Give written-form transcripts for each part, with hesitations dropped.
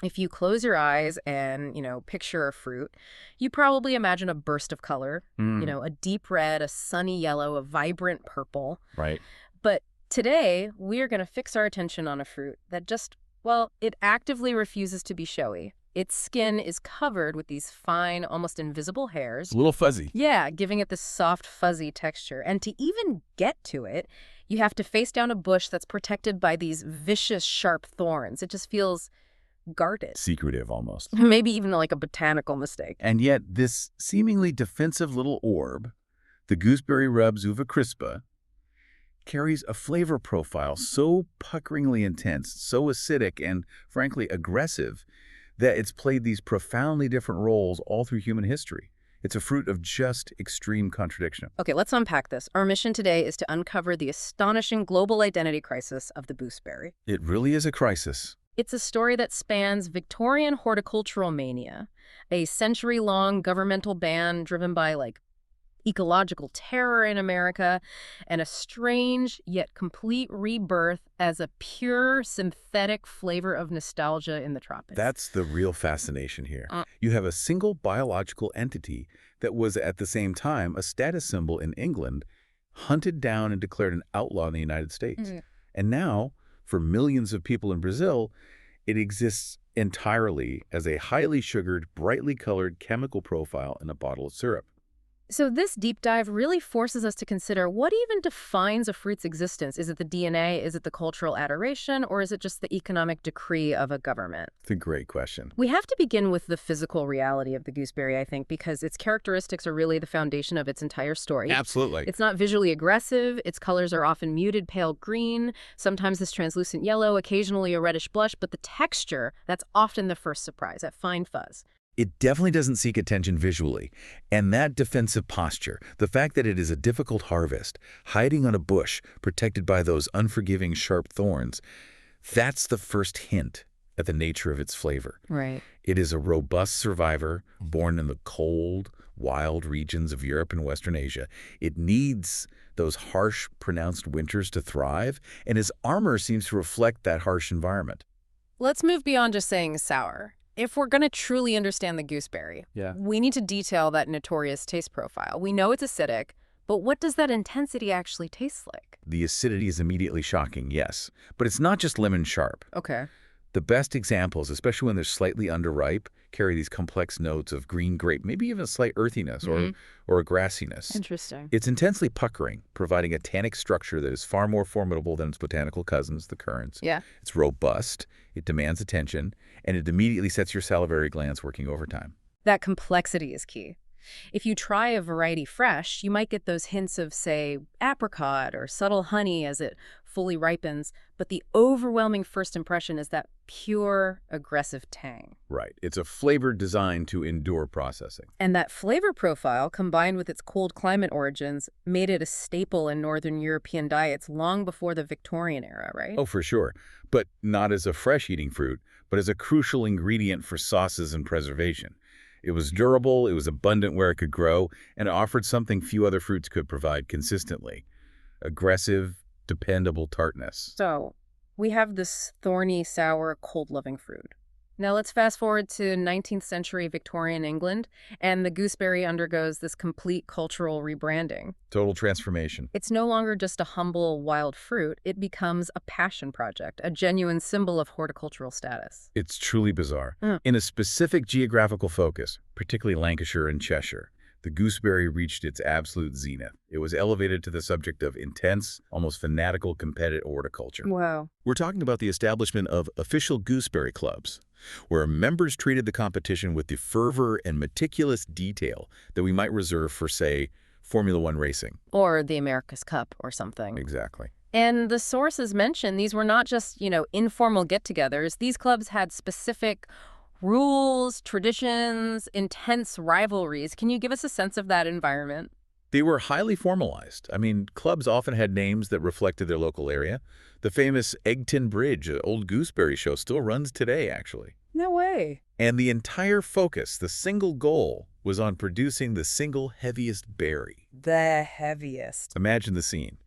If you close your eyes and, picture a fruit, you probably imagine a burst of color, Mm, a deep red, a sunny yellow, a vibrant purple. right. But today, we're going to fix our attention on a fruit that just, well, it actively refuses to be showy. Its skin is covered with these fine, almost invisible It's hairs. a little fuzzy. Yeah, giving it this soft, fuzzy texture. And to even get to it, you have to face down a bush that's protected by these vicious, sharp thorns. It just feels guarded. Secretive almost. Maybe even like a botanical mistake. And yet, this seemingly defensive little orb, the gooseberry rubs uva crispa, carries a flavor profile so puckeringly intense, so acidic, and frankly aggressive, that it's played these profoundly different roles all through human history. It's a fruit of just extreme contradiction. Okay, let's unpack this. Our mission today is to uncover the astonishing global identity crisis of the gooseberry. It really is a crisis. It's a story that spans Victorian horticultural mania, a century-long governmental ban driven by, ecological terror in America, and a strange yet complete rebirth as a pure synthetic flavor of nostalgia in the tropics. That's the real fascination here. Uh. You have a single biological entity that was at the same time a status symbol in England, hunted down and declared an outlaw in the United States. Mhm. And now, for millions of people in Brazil, it exists entirely as a highly sugared, brightly colored chemical profile in a bottle of syrup. So this deep dive really forces us to consider what even defines a fruit's existence. Is it the DNA, is it the cultural adoration, or is it just the economic decree of a government? It's a great question. We have to begin with the physical reality of the gooseberry, I think, because its characteristics are really the foundation of its entire story. Absolutely. It's not visually aggressive. Its colors are often muted pale green, sometimes this translucent yellow, occasionally a reddish blush, but the texture, that's often the first surprise, that fine fuzz. It definitely doesn't seek attention visually. And that defensive posture, the fact that it is a difficult harvest, hiding on a bush, protected by those unforgiving sharp thorns, that's the first hint at the nature of its flavor. Right. It is a robust survivor, born in the cold, wild regions of Europe and Western Asia. It needs those harsh, pronounced winters to thrive, and its armor seems to reflect that harsh environment. Let's move beyond just saying sour. If we're going to truly understand the gooseberry, we need to detail that notorious taste profile. We know it's acidic, but what does that intensity actually taste like? The acidity is immediately shocking, yes, but it's not just lemon sharp. Okay. The best examples, especially when they're slightly underripe, carry these complex notes of green grape, maybe even a slight earthiness or a grassiness. Interesting. It's intensely puckering, providing a tannic structure that is far more formidable than its botanical cousins, the currants. Yeah. It's robust, it demands attention, and it immediately sets your salivary glands working overtime. That complexity is key. If you try a variety fresh, you might get those hints of, say, apricot or subtle honey as it fully ripens, but the overwhelming first impression is that pure, aggressive tang. Right. It's a flavor designed to endure processing. And that flavor profile, combined with its cold climate origins, made it a staple in Northern European diets long before the Victorian era, right? Oh, for sure. But not as a fresh-eating fruit, but as a crucial ingredient for sauces and preservation. It was durable, it was abundant where it could grow, and it offered something few other fruits could provide consistently: aggressive, dependable tartness. So, we have this thorny, sour, cold-loving fruit. Now let's fast forward to 19th century Victorian England, and the gooseberry undergoes this complete cultural rebranding. Total transformation. It's no longer just a humble, wild fruit. It becomes a passion project, a genuine symbol of horticultural status. It's truly bizarre. Mm. In a specific geographical focus, particularly Lancashire and Cheshire, the gooseberry reached its absolute zenith. It was elevated to the subject of intense, almost fanatical competitive horticulture. Wow. We're talking about the establishment of official gooseberry clubs, where members treated the competition with the fervor and meticulous detail that we might reserve for, say, Formula One racing. Or the America's Cup or something. Exactly. And the sources mentioned these were not just, informal get-togethers. These clubs had specific rules, traditions, intense rivalries. Can you give us a sense of that environment? They were highly formalized. I mean, clubs often had names that reflected their local area. The famous Egton Bridge, an old gooseberry show, still runs today, actually. No way. And the entire focus, the single goal, was on producing the single heaviest berry. The heaviest. Imagine the scene.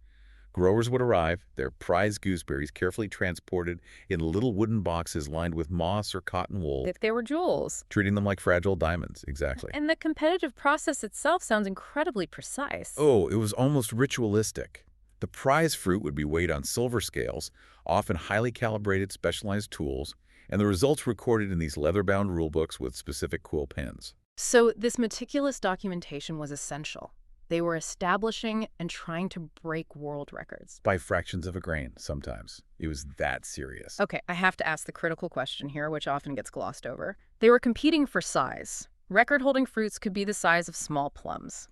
Growers would arrive, their prized gooseberries carefully transported in little wooden boxes lined with moss or cotton wool, If they were jewels. treating them like fragile diamonds. Exactly. And the competitive process itself sounds incredibly precise. Oh, it was almost ritualistic. The prize fruit would be weighed on silver scales, often highly calibrated specialized tools, and the results recorded in these leather-bound rulebooks with specific quill pens. So this meticulous documentation was essential. They were establishing and trying to break world records. By fractions of a grain, sometimes. It was that serious. Okay, I have to ask the critical question here, which often gets glossed over. They were competing for size. Record-holding fruits could be the size of small plums.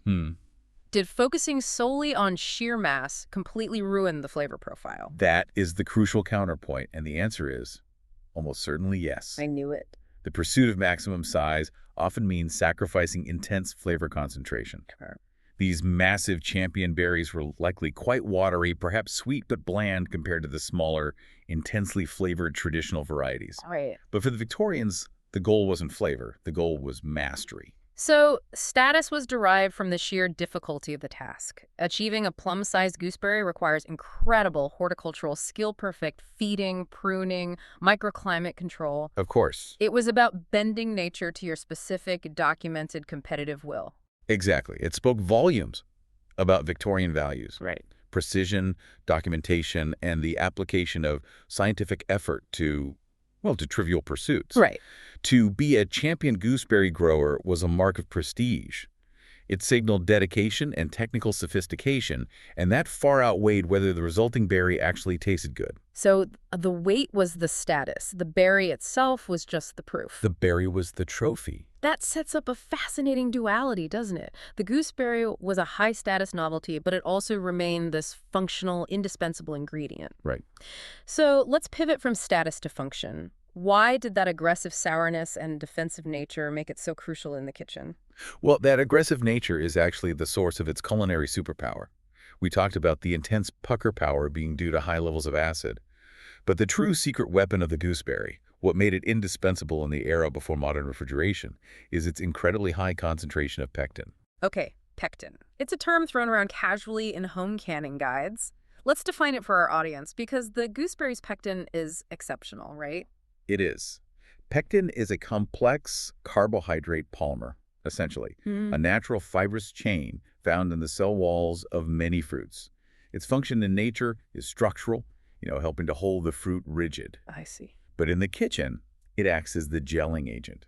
Did focusing solely on sheer mass completely ruin the flavor profile? That is the crucial counterpoint, and the answer is almost certainly yes. I knew it. The pursuit of maximum size often means sacrificing intense flavor concentration. Okay. These massive champion berries were likely quite watery, perhaps sweet but bland compared to the smaller, intensely flavored traditional varieties. Right. But for the Victorians, the goal wasn't flavor. The goal was mastery. So, status was derived from the sheer difficulty of the task. Achieving a plum-sized gooseberry requires incredible horticultural skill-perfect feeding, pruning, microclimate control. Of course. It was about bending nature to your specific, documented, competitive will. Exactly. It spoke volumes about Victorian values. Right. Precision, documentation, and the application of scientific effort to trivial pursuits. Right. To be a champion gooseberry grower was a mark of prestige. It signaled dedication and technical sophistication, and that far outweighed whether the resulting berry actually tasted good. So the weight was the status. The berry itself was just the proof. The berry was the trophy. That sets up a fascinating duality, doesn't it? The gooseberry was a high-status novelty, but it also remained this functional, indispensable ingredient. Right. So let's pivot from status to function. Why did that aggressive sourness and defensive nature make it so crucial in the kitchen? Well, that aggressive nature is actually the source of its culinary superpower. We talked about the intense pucker power being due to high levels of acid. But the true secret weapon of the gooseberry, what made it indispensable in the era before modern refrigeration, is its incredibly high concentration of pectin. Okay, pectin. It's a term thrown around casually in home canning guides. Let's define it for our audience, because the gooseberry's pectin is exceptional, right? It is. Pectin is a complex carbohydrate polymer, essentially, a natural fibrous chain found in the cell walls of many fruits. Its function in nature is structural, helping to hold the fruit rigid. I see. But in the kitchen, it acts as the gelling agent.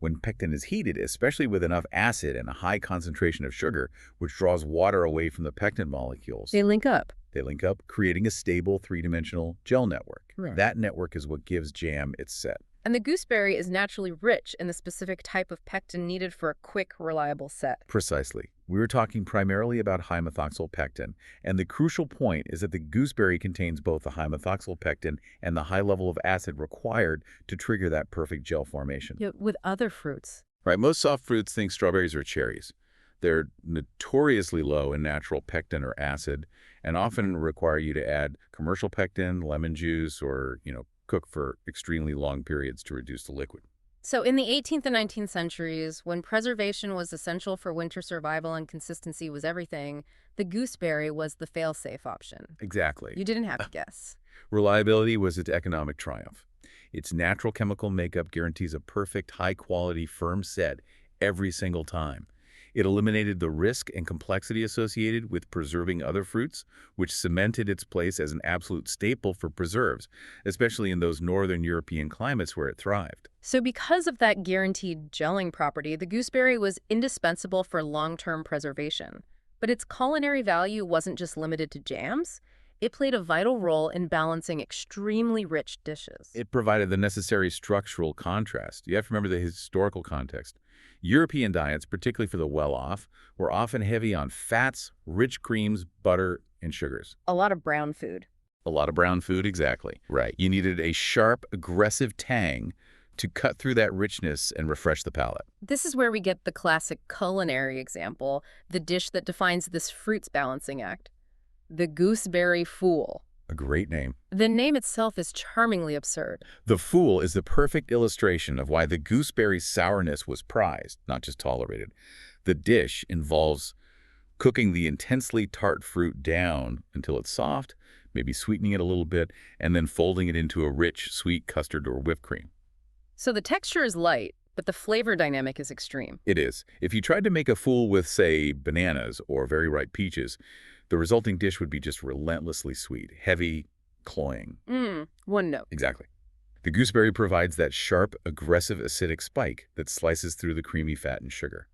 When pectin is heated, especially with enough acid and a high concentration of sugar, which draws water away from the pectin molecules, They link up. they link up, creating a stable three-dimensional gel network. Right. That network is what gives jam its set. And the gooseberry is naturally rich in the specific type of pectin needed for a quick, reliable set. Precisely. We were talking primarily about high methoxyl pectin, and the crucial point is that the gooseberry contains both the high methoxyl pectin and the high level of acid required to trigger that perfect gel formation. Yet with other fruits. Right, most soft fruits, think strawberries or cherries. They're notoriously low in natural pectin or acid, and often require you to add commercial pectin, lemon juice, or, cook for extremely long periods to reduce the liquid. So in the 18th and 19th centuries, when preservation was essential for winter survival and consistency was everything, the gooseberry was the fail-safe option. Exactly. You didn't have to guess. Reliability was its economic triumph. Its natural chemical makeup guarantees a perfect, high-quality, firm set every single time. It eliminated the risk and complexity associated with preserving other fruits, which cemented its place as an absolute staple for preserves, especially in those northern European climates where it thrived. So because of that guaranteed gelling property, the gooseberry was indispensable for long-term preservation. But its culinary value wasn't just limited to jams. It played a vital role in balancing extremely rich dishes. It provided the necessary structural contrast. You have to remember the historical context. European diets, particularly for the well-off, were often heavy on fats, rich creams, butter, and sugars. A lot of brown food. A lot of brown food, exactly. Right. You needed a sharp, aggressive tang to cut through that richness and refresh the palate. This is where we get the classic culinary example, the dish that defines this fruits balancing act. The gooseberry fool. A great name. The name itself is charmingly absurd. The fool is the perfect illustration of why the gooseberry sourness was prized, not just tolerated. The dish involves cooking the intensely tart fruit down until it's soft, maybe sweetening it a little bit, and then folding it into a rich, sweet custard or whipped cream. So the texture is light, but the flavor dynamic is extreme. It is. If you tried to make a fool with, say, bananas or very ripe peaches, the resulting dish would be just relentlessly sweet, heavy, cloying. One note. Exactly. The gooseberry provides that sharp, aggressive acidic spike that slices through the creamy fat and sugar.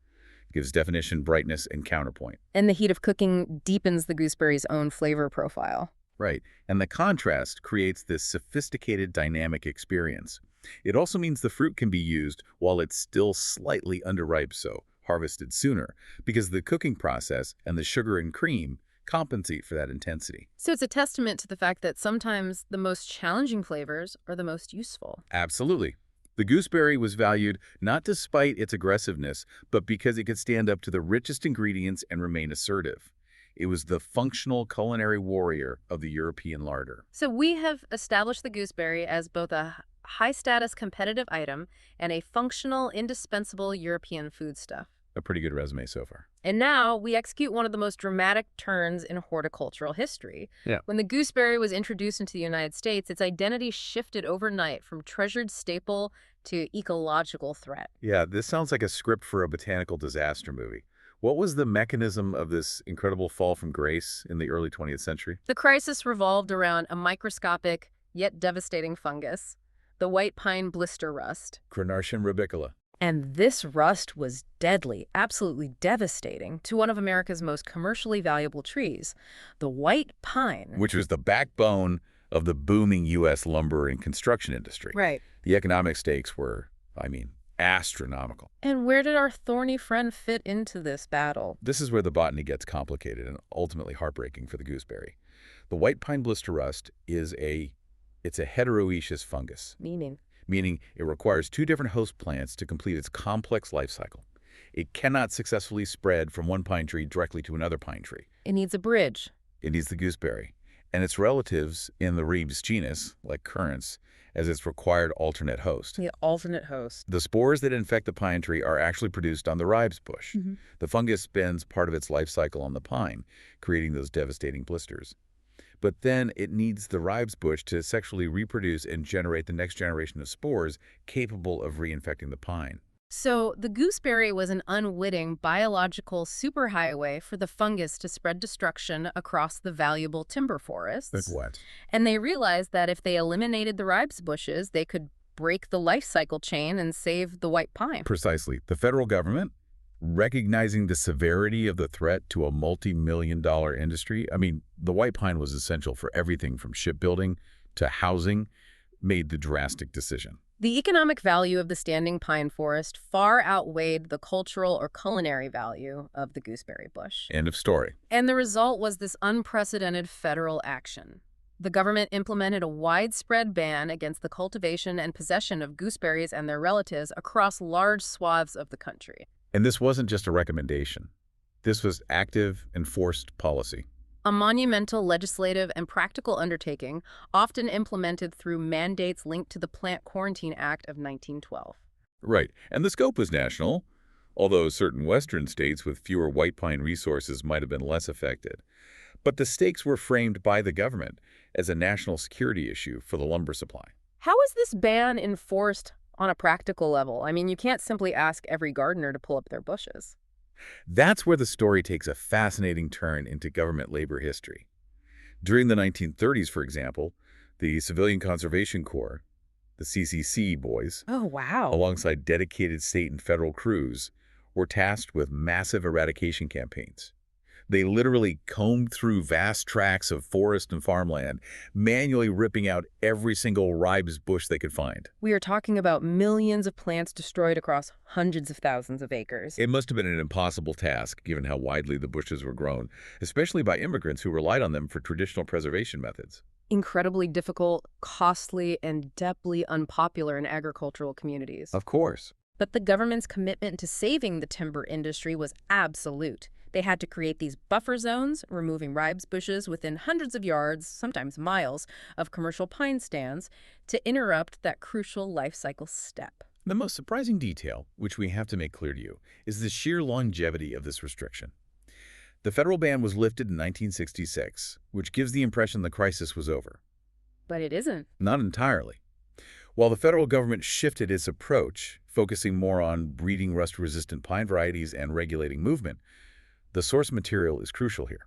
It gives definition, brightness, and counterpoint. And the heat of cooking deepens the gooseberry's own flavor profile. Right. And the contrast creates this sophisticated dynamic experience. It also means the fruit can be used while it's still slightly underripe, so harvested sooner, because the cooking process and the sugar and cream compensate for that intensity. So it's a testament to the fact that sometimes the most challenging flavors are the most useful. Absolutely. The gooseberry was valued not despite its aggressiveness, but because it could stand up to the richest ingredients and remain assertive. It was the functional culinary warrior of the European larder. So we have established the gooseberry as both a high-status competitive item and a functional, indispensable European foodstuff. A pretty good resume so far. And now we execute one of the most dramatic turns in horticultural history. Yeah. When the gooseberry was introduced into the United States, its identity shifted overnight from treasured staple to ecological threat. Yeah, this sounds like a script for a botanical disaster movie. What was the mechanism of this incredible fall from grace in the early 20th century? The crisis revolved around a microscopic yet devastating fungus, the white pine blister rust. Crenartium rubicola. And this rust was deadly, absolutely devastating to one of America's most commercially valuable trees, the white pine. Which was the backbone of the booming U.S. lumber and construction industry. Right. The economic stakes were, astronomical. And where did our thorny friend fit into this battle? This is where the botany gets complicated and ultimately heartbreaking for the gooseberry. The white pine blister rust it's a heteroecious fungus. Meaning it requires two different host plants to complete its complex life cycle. It cannot successfully spread from one pine tree directly to another pine tree. It needs a bridge. It needs the gooseberry, and its relatives in the Ribes genus, like currants, as its required alternate host. The alternate host. The spores that infect the pine tree are actually produced on the Ribes bush. The fungus spends part of its life cycle on the pine, creating those devastating blisters. But then it needs the Ribes bush to sexually reproduce and generate the next generation of spores capable of reinfecting the pine. So the gooseberry was an unwitting biological superhighway for the fungus to spread destruction across the valuable timber forests. That's what? And they realized that if they eliminated the Ribes bushes, they could break the life cycle chain and save the white pine. Precisely. The federal government, recognizing the severity of the threat to a multi-million-dollar industry, the white pine was essential for everything from shipbuilding to housing, made the drastic decision. The economic value of the standing pine forest far outweighed the cultural or culinary value of the gooseberry bush. End of story. And the result was this unprecedented federal action. The government implemented a widespread ban against the cultivation and possession of gooseberries and their relatives across large swaths of the country. And this wasn't just a recommendation. This was active, enforced policy. A monumental legislative and practical undertaking, often implemented through mandates linked to the Plant Quarantine Act of 1912. Right. And the scope was national, although certain western states with fewer white pine resources might have been less affected. But the stakes were framed by the government as a national security issue for the lumber supply. How is this ban enforced on a practical level? You can't simply ask every gardener to pull up their bushes. That's where the story takes a fascinating turn into government labor history. During the 1930s, for example, the Civilian Conservation Corps, the CCC boys, Oh, wow. alongside dedicated state and federal crews, were tasked with massive eradication campaigns. They literally combed through vast tracts of forest and farmland, manually ripping out every single Ribes bush they could find. We are talking about millions of plants destroyed across hundreds of thousands of acres. It must have been an impossible task, given how widely the bushes were grown, especially by immigrants who relied on them for traditional preservation methods. Incredibly difficult, costly, and deeply unpopular in agricultural communities. Of course. But the government's commitment to saving the timber industry was absolute. They had to create these buffer zones, removing Ribes bushes within hundreds of yards, sometimes miles, of commercial pine stands to interrupt that crucial life cycle step. The most surprising detail, which we have to make clear to you, is the sheer longevity of this restriction. The federal ban was lifted in 1966, which gives the impression the crisis was over. But it isn't. Not entirely. While the federal government shifted its approach, focusing more on breeding rust-resistant pine varieties and regulating movement, the source material is crucial here.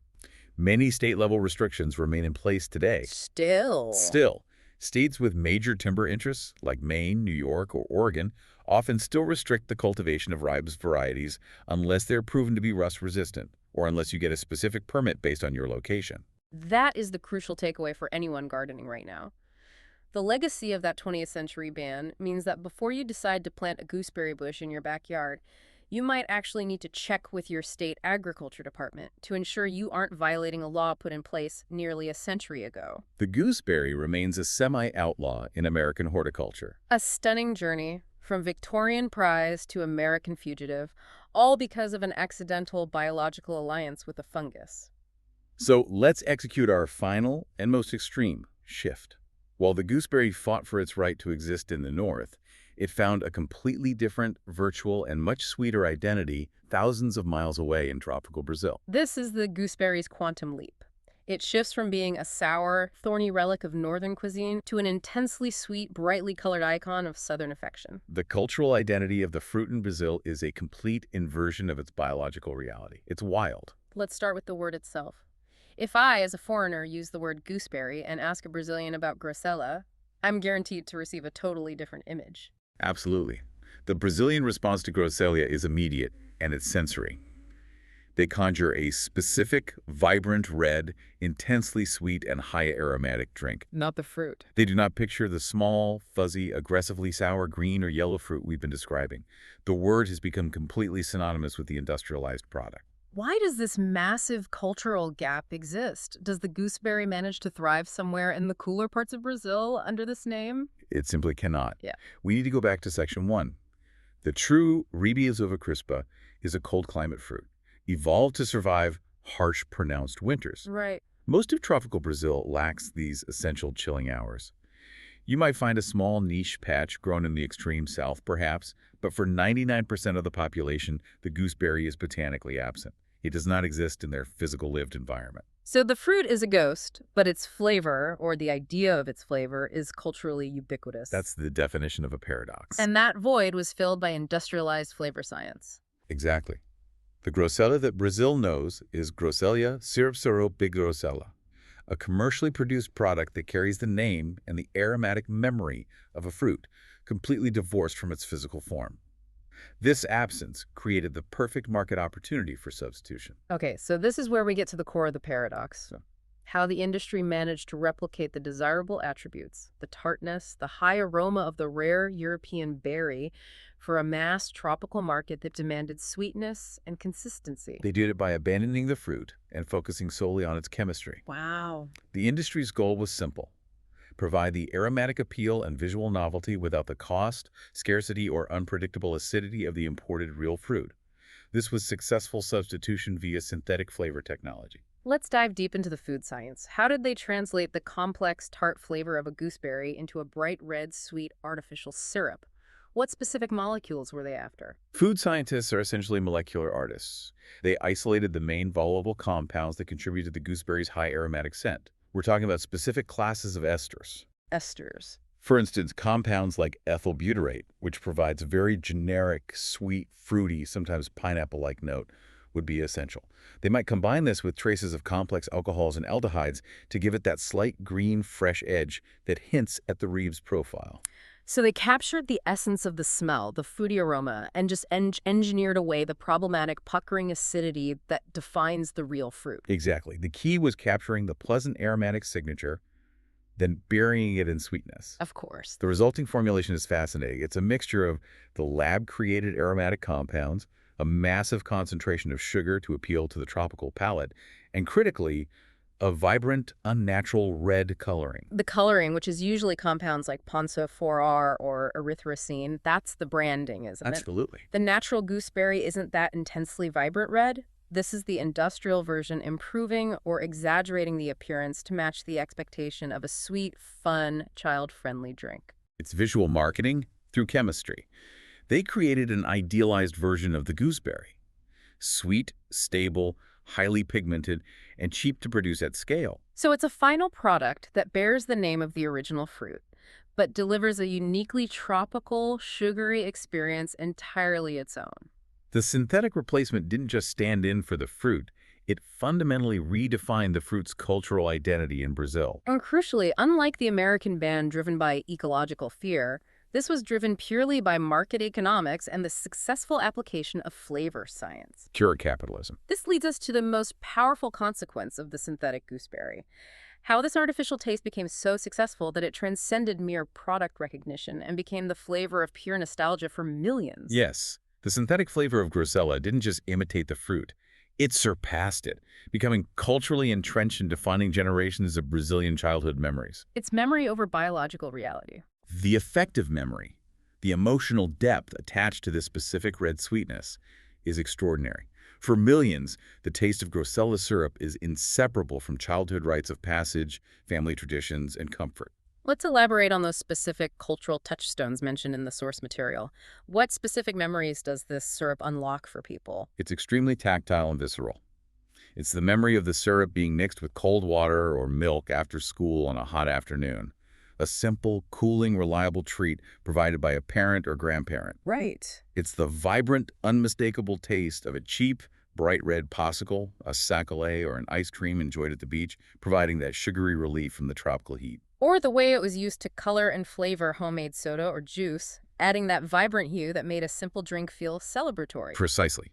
Many state-level restrictions remain in place today. Still, states with major timber interests, like Maine, New York, or Oregon, often still restrict the cultivation of ribes varieties unless they're proven to be rust-resistant, or unless you get a specific permit based on your location. That is the crucial takeaway for anyone gardening right now. The legacy of that 20th century ban means that before you decide to plant a gooseberry bush in your backyard, you might actually need to check with your state agriculture department to ensure you aren't violating a law put in place nearly a century ago. The gooseberry remains a semi-outlaw in American horticulture. A stunning journey from Victorian prize to American fugitive, all because of an accidental biological alliance with a fungus. So let's execute our final and most extreme shift. While the gooseberry fought for its right to exist in the North, it found a completely different, virtual, and much sweeter identity thousands of miles away in tropical Brazil. This is the gooseberry's quantum leap. It shifts from being a sour, thorny relic of northern cuisine to an intensely sweet, brightly colored icon of southern affection. The cultural identity of the fruit in Brazil is a complete inversion of its biological reality. It's wild. Let's start with the word itself. If I, as a foreigner, use the word gooseberry and ask a Brazilian about grosella, I'm guaranteed to receive a totally different image. Absolutely. The Brazilian response to grosella is immediate, and it's sensory. They conjure a specific, vibrant red, intensely sweet and high aromatic drink. Not the fruit. They do not picture the small, fuzzy, aggressively sour green or yellow fruit we've been describing. The word has become completely synonymous with the industrialized product. Why does this massive cultural gap exist? Does the gooseberry manage to thrive somewhere in the cooler parts of Brazil under this name? It simply cannot. Yeah. We need to go back to section 1. The true Ribes crispa is a cold climate fruit, evolved to survive harsh, pronounced winters. Right. Most of tropical Brazil lacks these essential chilling hours. You might find a small niche patch grown in the extreme south, perhaps, but for 99% of the population, the gooseberry is botanically absent. It does not exist in their physical lived environment. So the fruit is a ghost, but its flavor, or the idea of its flavor, is culturally ubiquitous. That's the definition of a paradox. And that void was filled by industrialized flavor science. Exactly. The grosella that Brazil knows is Grosselia sirupsoro-bigrosella, a commercially produced product that carries the name and the aromatic memory of a fruit, completely divorced from its physical form. This absence created the perfect market opportunity for substitution. Okay, so this is where we get to the core of the paradox. How the industry managed to replicate the desirable attributes, the tartness, the high aroma of the rare European berry, for a mass tropical market that demanded sweetness and consistency. They did it by abandoning the fruit and focusing solely on its chemistry. Wow. The industry's goal was simple: provide the aromatic appeal and visual novelty without the cost, scarcity, or unpredictable acidity of the imported real fruit. This was successful substitution via synthetic flavor technology. Let's dive deep into the food science. How did they translate the complex tart flavor of a gooseberry into a bright red, sweet, artificial syrup? What specific molecules were they after? Food scientists are essentially molecular artists. They isolated the main volatile compounds that contribute to the gooseberry's high aromatic scent. We're talking about specific classes of esters. Esters. For instance, compounds like ethyl butyrate, which provides a very generic, sweet, fruity, sometimes pineapple-like note, would be essential. They might combine this with traces of complex alcohols and aldehydes to give it that slight green, fresh edge that hints at the Ribes profile. So they captured the essence of the smell, the fruity aroma, and just engineered away the problematic puckering acidity that defines the real fruit. Exactly. The key was capturing the pleasant aromatic signature, then burying it in sweetness. Of course. The resulting formulation is fascinating. It's a mixture of the lab-created aromatic compounds, a massive concentration of sugar to appeal to the tropical palate, and critically, a vibrant, unnatural red coloring. The coloring, which is usually compounds like Ponsa 4R or erythrocene, that's the branding, isn't it? Absolutely. The natural gooseberry isn't that intensely vibrant red. This is the industrial version, improving or exaggerating the appearance to match the expectation of a sweet, fun, child-friendly drink. It's visual marketing through chemistry. They created an idealized version of the gooseberry. Sweet, stable, highly pigmented, and cheap to produce at scale. So it's a final product that bears the name of the original fruit, but delivers a uniquely tropical, sugary experience entirely its own. The synthetic replacement didn't just stand in for the fruit, it fundamentally redefined the fruit's cultural identity in Brazil. And crucially, unlike the American ban driven by ecological fear, this was driven purely by market economics and the successful application of flavor science. Pure capitalism. This leads us to the most powerful consequence of the synthetic gooseberry: how this artificial taste became so successful that it transcended mere product recognition and became the flavor of pure nostalgia for millions. Yes, the synthetic flavor of Grosella didn't just imitate the fruit, it surpassed it, becoming culturally entrenched and defining generations of Brazilian childhood memories. It's memory over biological reality. The affective memory, the emotional depth attached to this specific red sweetness, is extraordinary. For millions, the taste of Grosella syrup is inseparable from childhood rites of passage, family traditions, and comfort. Let's elaborate on those specific cultural touchstones mentioned in the source material. What specific memories does this syrup unlock for people? It's extremely tactile and visceral. It's the memory of the syrup being mixed with cold water or milk after school on a hot afternoon. A simple, cooling, reliable treat provided by a parent or grandparent. Right. It's the vibrant, unmistakable taste of a cheap, bright red popsicle, a sacolé, or an ice cream enjoyed at the beach, providing that sugary relief from the tropical heat. Or the way it was used to color and flavor homemade soda or juice, adding that vibrant hue that made a simple drink feel celebratory. Precisely.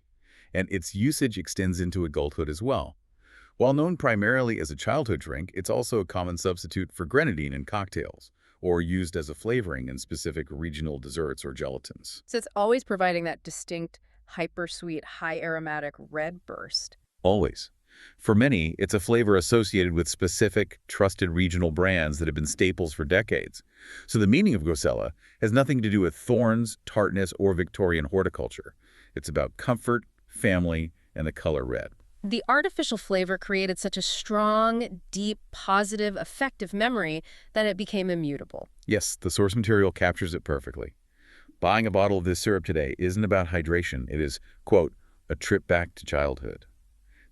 And its usage extends into adulthood as well. While known primarily as a childhood drink, it's also a common substitute for grenadine in cocktails, or used as a flavoring in specific regional desserts or gelatins. So it's always providing that distinct, hyper-sweet, high-aromatic red burst. Always. For many, it's a flavor associated with specific, trusted regional brands that have been staples for decades. So the meaning of Grosella has nothing to do with thorns, tartness, or Victorian horticulture. It's about comfort, family, and the color red. The artificial flavor created such a strong, deep, positive, effective memory that it became immutable. Yes, the source material captures it perfectly. Buying a bottle of this syrup today isn't about hydration. It is, quote, a trip back to childhood.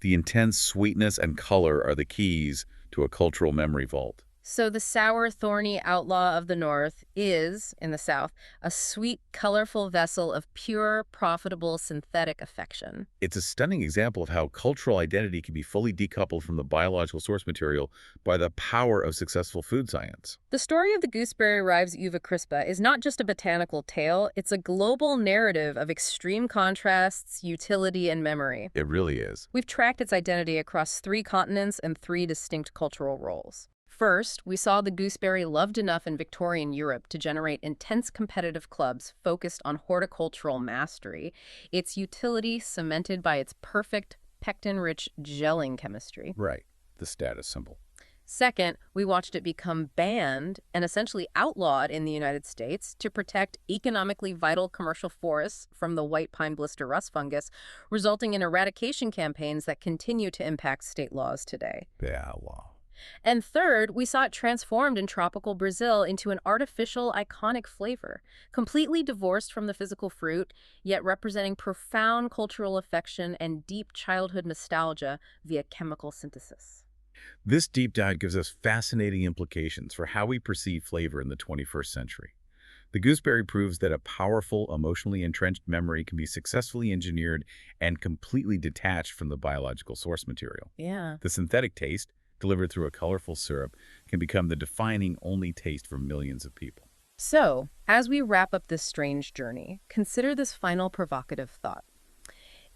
The intense sweetness and color are the keys to a cultural memory vault. So the sour, thorny outlaw of the North is, in the South, a sweet, colorful vessel of pure, profitable, synthetic affection. It's a stunning example of how cultural identity can be fully decoupled from the biological source material by the power of successful food science. The story of the gooseberry ribes uva crispa is not just a botanical tale, it's a global narrative of extreme contrasts, utility, and memory. It really is. We've tracked its identity across 3 continents and 3 distinct cultural roles. First, we saw the gooseberry loved enough in Victorian Europe to generate intense competitive clubs focused on horticultural mastery, its utility cemented by its perfect, pectin-rich gelling chemistry. Right, the status symbol. Second, we watched it become banned and essentially outlawed in the United States to protect economically vital commercial forests from the white pine blister rust fungus, resulting in eradication campaigns that continue to impact state laws today. The outlaw. And third, we saw it transformed in tropical Brazil into an artificial, iconic flavor, completely divorced from the physical fruit, yet representing profound cultural affection and deep childhood nostalgia via chemical synthesis. This deep dive gives us fascinating implications for how we perceive flavor in the 21st century. The gooseberry proves that a powerful, emotionally entrenched memory can be successfully engineered and completely detached from the biological source material. Yeah. The synthetic taste, delivered through a colorful syrup, can become the defining only taste for millions of people. So, as we wrap up this strange journey, consider this final provocative thought.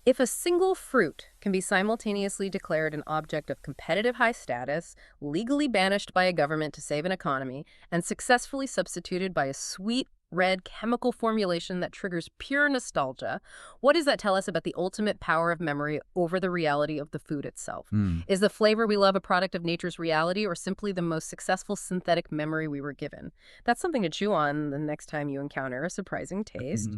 If a single fruit can be simultaneously declared an object of competitive high status, legally banished by a government to save an economy, and successfully substituted by a sweet, red chemical formulation that triggers pure nostalgia, what does that tell us about the ultimate power of memory over the reality of the food itself? Is the flavor we love a product of nature's reality or simply the most successful synthetic memory we were given? That's something to chew on the next time you encounter a surprising taste.